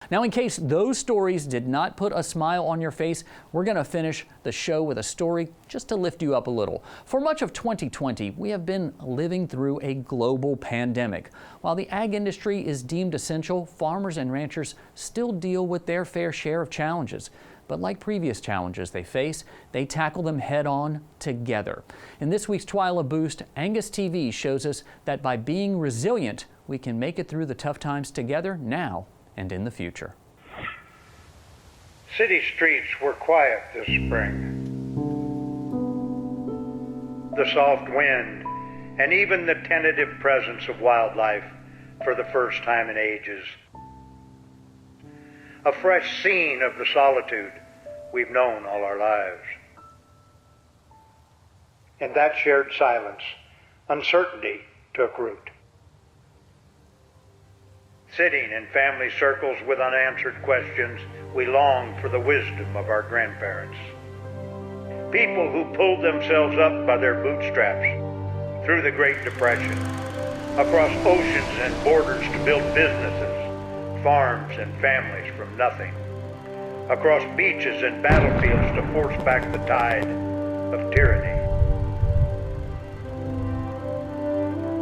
Now, in case those stories did not put a smile on your face, we're going to finish the show with a story just to lift you up a little. For much of 2020, we have been living through a global pandemic. While the ag industry is deemed essential, farmers and ranchers still deal with their fair share of challenges. But like previous challenges they face, they tackle them head on together. In this week's TWILA Boost, Angus TV shows us that by being resilient, we can make it through the tough times together now and in the future. City streets were quiet this spring. The soft wind and even the tentative presence of wildlife for the first time in ages. A fresh scene of the solitude we've known all our lives. In that shared silence, uncertainty took root. Sitting in family circles with unanswered questions, we longed for the wisdom of our grandparents. People who pulled themselves up by their bootstraps through the Great Depression, across oceans and borders to build businesses, farms and families from nothing, across beaches and battlefields to force back the tide of tyranny.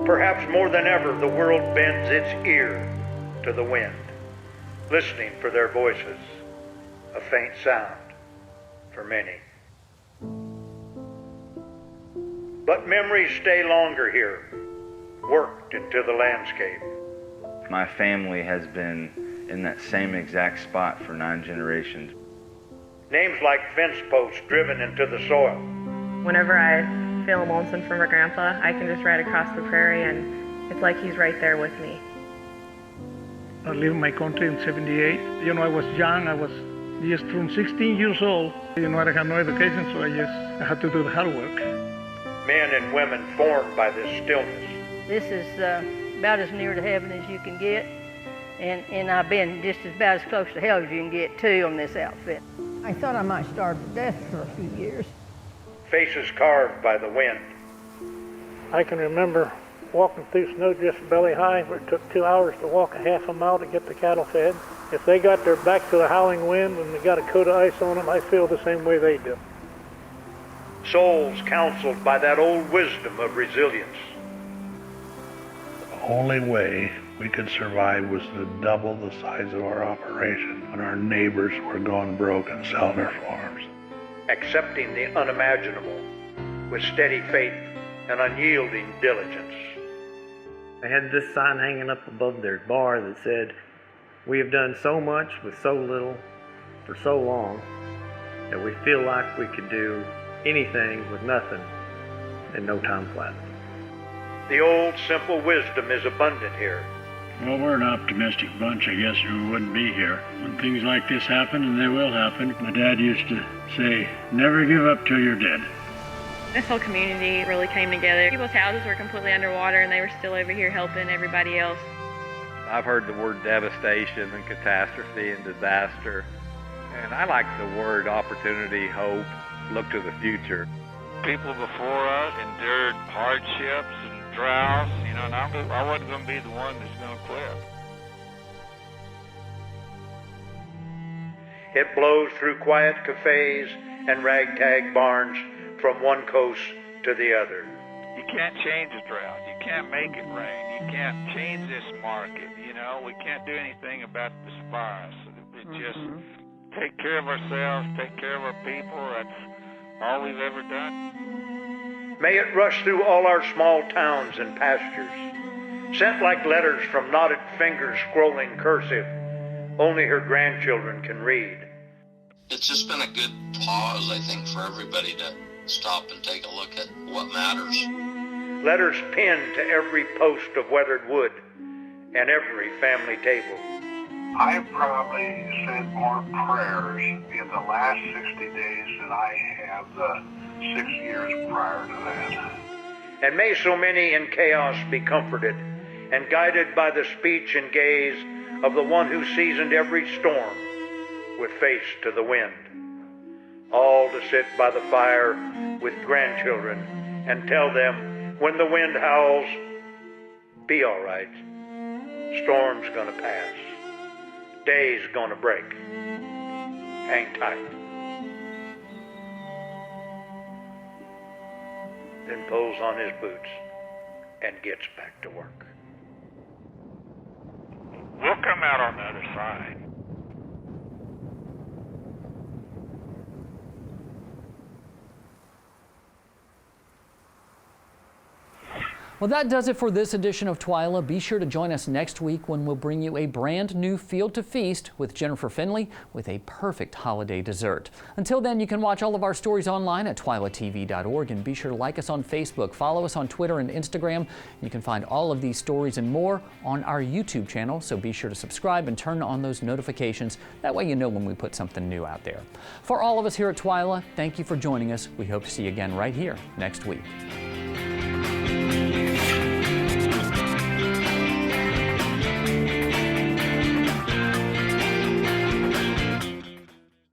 Perhaps more than ever, the world bends its ear to the wind, listening for their voices, a faint sound for many. But memories stay longer here, worked into the landscape. My family has been in that same exact spot for 9 generations. Names like fence posts driven into the soil. Whenever I feel lonesome for my grandpa, I can just ride across the prairie and it's like he's right there with me. I lived in my country in 78. I was young. I was just turned 16 years old. I had no education, so I had to do the hard work. Men and women formed by this stillness. This is about as near to heaven as you can get, and I've been just about as close to hell as you can get, too, on this outfit. I thought I might starve to death for a few years. Faces carved by the wind. I can remember walking through snow just belly high, where it took 2 hours to walk a half a mile to get the cattle fed. If they got their back to the howling wind and they got a coat of ice on them, I feel the same way they do. Souls counseled by that old wisdom of resilience. The only way we could survive was to double the size of our operation when our neighbors were going broke and selling their farms. Accepting the unimaginable with steady faith and unyielding diligence. They had this sign hanging up above their bar that said, "We have done so much with so little for so long that we feel like we could do anything with nothing and no time flat." The old simple wisdom is abundant here. Well, we're an optimistic bunch, I guess, or we wouldn't be here. When things like this happen, and they will happen, my dad used to say, never give up till you're dead. This whole community really came together. People's houses were completely underwater and they were still over here helping everybody else. I've heard the word devastation and catastrophe and disaster. And I like the word opportunity, hope, look to the future. People before us endured hardships and droughts, and I wasn't going to be the one that's going to quit. It blows through quiet cafes and ragtag barns from one coast to the other. You can't change a drought. You can't make it rain. You can't change this market. We can't do anything about this virus. It just take care of ourselves, take care of our people. That's all we've ever done. May it rush through all our small towns and pastures, sent like letters from knotted fingers scrolling cursive only her grandchildren can read. It's just been a good pause, I think, for everybody to stop and take a look at what matters. Letters pinned to every post of weathered wood and every family table. I've probably said more prayers in the last 60 days than I have the 6 years prior to that. And may so many in chaos be comforted and guided by the speech and gaze of the one who seasoned every storm with face to the wind. All to sit by the fire with grandchildren and tell them when the wind howls, be all right. Storm's gonna pass. Day's gonna break. Hang tight. Then pulls on his boots and gets back to work. We'll come out on the other side. Well, that does it for this edition of TWILA. Be sure to join us next week when we'll bring you a brand new Field to Feast with Jennifer Finley with a perfect holiday dessert. Until then, you can watch all of our stories online at twilatv.org, and be sure to like us on Facebook, follow us on Twitter and Instagram. You can find all of these stories and more on our YouTube channel, so be sure to subscribe and turn on those notifications. That way you know when we put something new out there. For all of us here at TWILA, thank you for joining us. We hope to see you again right here next week.